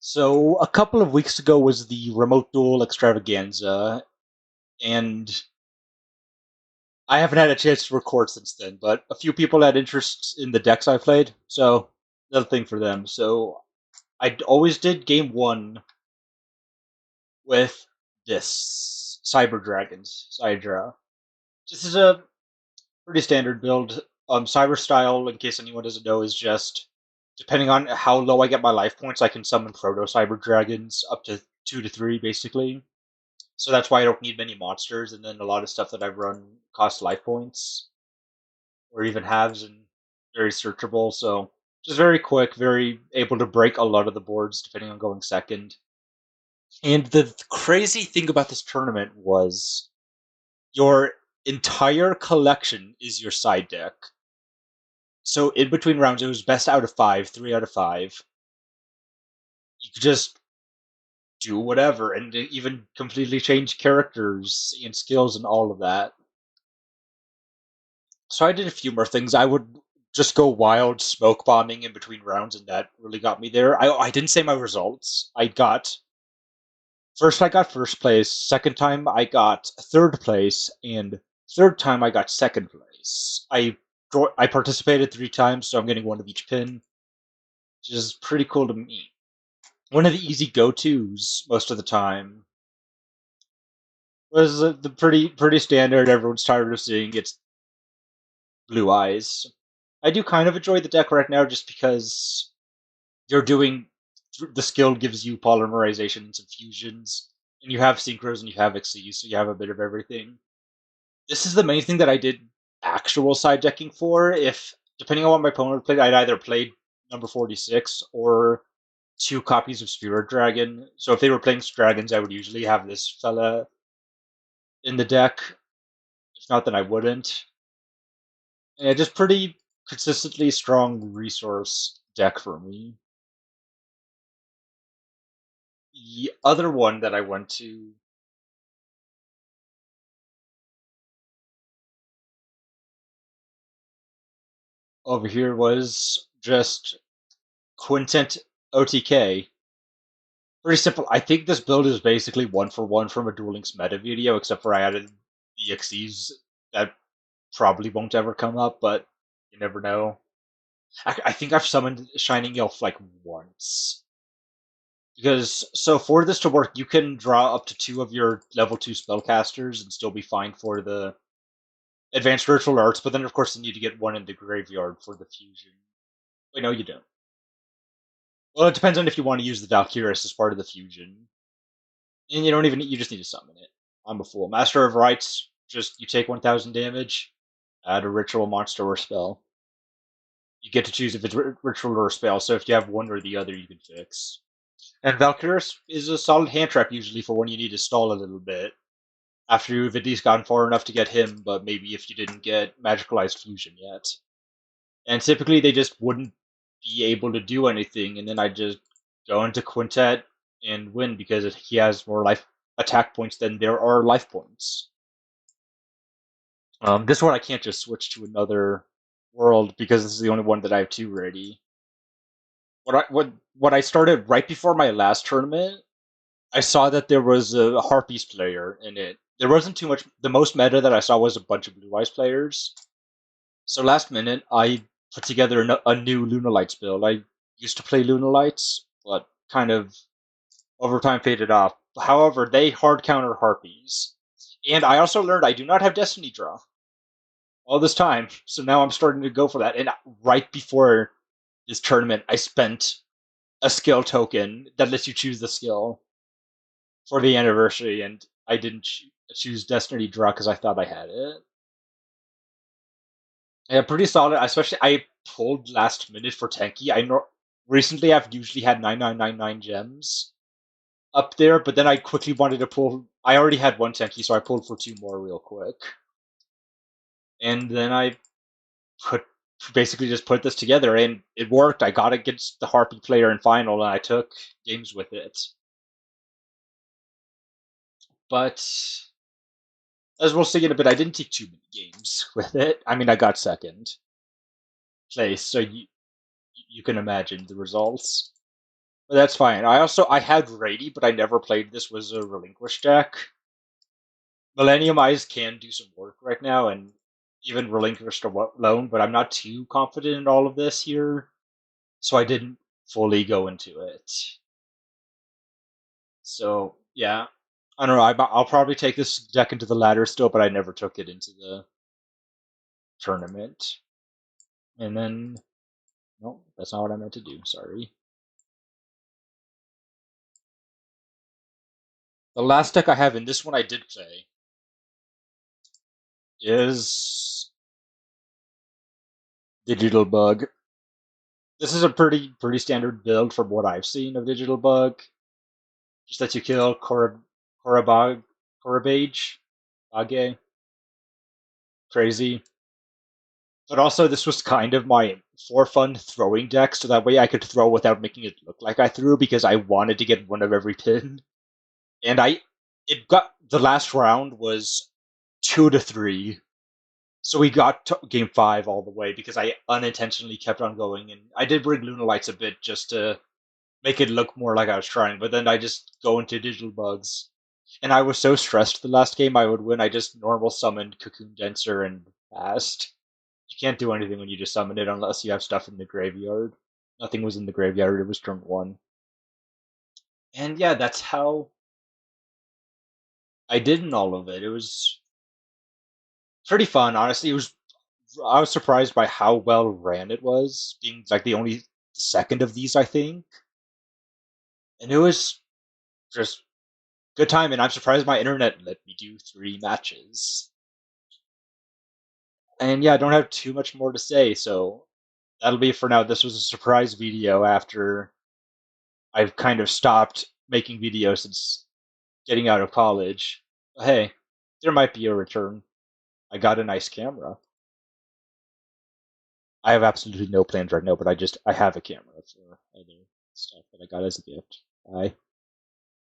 So a couple of weeks ago was the remote duel extravaganza, and I haven't had a chance to record since then. But a few people had interest in the decks I played, so another thing for them. So I always did game one with this Cyber Dragons Sidra. This is a pretty standard build. Cyber style, in case anyone doesn't know, is just depending on how low I get my life points, I can summon Proto Cyber Dragons up to 2 to 3, basically. So that's why I don't need many monsters, and then a lot of stuff that I've run costs life points, or even halves, and very searchable. So just very quick, very able to break a lot of the boards depending on going second. And the crazy thing about this tournament was your entire collection is your side deck. So in between rounds, it was best out of five, 3 out of 5. You could just do whatever, and even completely change characters and skills and all of that. So I did a few more things. I would just go wild smoke bombing in between rounds, and that really got me there. I didn't say my results. I got first place. Second time I got third place, and third time I got second place. I participated 3 times, so I'm getting one of each pin, which is pretty cool to me. One of the easy go-tos most of the time was the pretty standard. Everyone's tired of seeing it's Blue Eyes. I do kind of enjoy the deck right now just because you're doing the skill gives you polymerization and some fusions, and you have synchros and you have XCs, so you have a bit of everything. This is the main thing that I did actual side decking for. If depending on what my opponent played, I'd either played number 46 or 2 copies of Spirit Dragon. So if they were playing dragons, I would usually have this fella in the deck. If not, then I wouldn't. Yeah, just pretty consistently strong resource deck for me. The other one that I went to over here was just Quintet OTK. Pretty simple. I think this build is basically 1-for-1 from a Duel Links meta video, except for I added the EXEs that probably won't ever come up, but you never know. I think I've summoned Shining Elf like once. Because, so for this to work, you can draw up to 2 of your level 2 spellcasters and still be fine for the advanced virtual arts, but then of course you need to get one in the graveyard for the fusion. Wait, no, you don't. Well, it depends on if you want to use the Valkyris as part of the fusion. And you don't even you just need to summon it. I'm a fool. Master of Rites, just you take 1000 damage, add a ritual monster or spell. You get to choose if it's ritual or a spell, so if you have one or the other, you can fix. And Valkyris is a solid hand trap usually for when you need to stall a little bit. After you've at least gone far enough to get him, but maybe if you didn't get Magicalized Fusion yet. And typically they just wouldn't be able to do anything, and then I just go into Quintet and win because he has more life attack points than there are life points. This one I can't just switch to another world because this is the only one that I have 2 ready. What I started right before my last tournament, I saw that there was a Harpies player in it. There wasn't too much. The most meta that I saw was a bunch of Blue Eyes players. So last minute, I put together a new Lunalights build. I used to play Lunalights, but kind of over time faded off. However, they hard counter Harpies. And I also learned I do not have Destiny Draw all this time. So now I'm starting to go for that. And right before this tournament, I spent a skill token that lets you choose the skill for the anniversary, and I didn't choose Destiny Draw because I thought I had it. Yeah, pretty solid. Especially, I pulled last minute for Tenki. Recently I've usually had 9999 gems up there, but then I quickly wanted to pull. I already had one Tenki, so I pulled for 2 more real quick, and then I put basically just put this together, and it worked. I got against the Harpy player in final, and I took games with it. But as we'll see in a bit, I didn't take too many games with it. I mean, I got second place, so you can imagine the results. But that's fine. I had Rady, but I never played this was a relinquished deck. Millennium Eyes can do some work right now, and even relinquished alone, but I'm not too confident in all of this here, so I didn't fully go into it. So yeah, I don't know. I'll probably take this deck into the ladder still, but I never took it into the tournament. And then, no, that's not what I meant to do. Sorry. The last deck I have in this one I did play is Digital Bug. This is a pretty standard build from what I've seen of Digital Bug. Just that you kill Korabag, Korabage, Age, crazy. But also, this was kind of my for fun throwing deck, so that way I could throw without making it look like I threw because I wanted to get one of every pin. And it got the last round was 2-3, so we got to game 5 all the way because I unintentionally kept on going, and I did bring Luna Lights a bit just to make it look more like I was trying. But then I just go into Digital Bugs, and I was so stressed the last game I would win. I just normal summoned Cocoon Denser and passed. You can't do anything when you just summon it unless you have stuff in the graveyard. Nothing was in the graveyard. It was turn 1, and yeah, that's how I did in all of it. It was pretty fun, honestly. I was surprised by how well ran it was, being like the only second of these, I think. And it was just good time, and I'm surprised my internet let me do 3 matches. And yeah, I don't have too much more to say, so that'll be it for now. This was a surprise video after I've kind of stopped making videos since getting out of college. But hey, there might be a return. I got a nice camera. I have absolutely no plans right now, but I have a camera for other stuff that I got as a gift. Bye.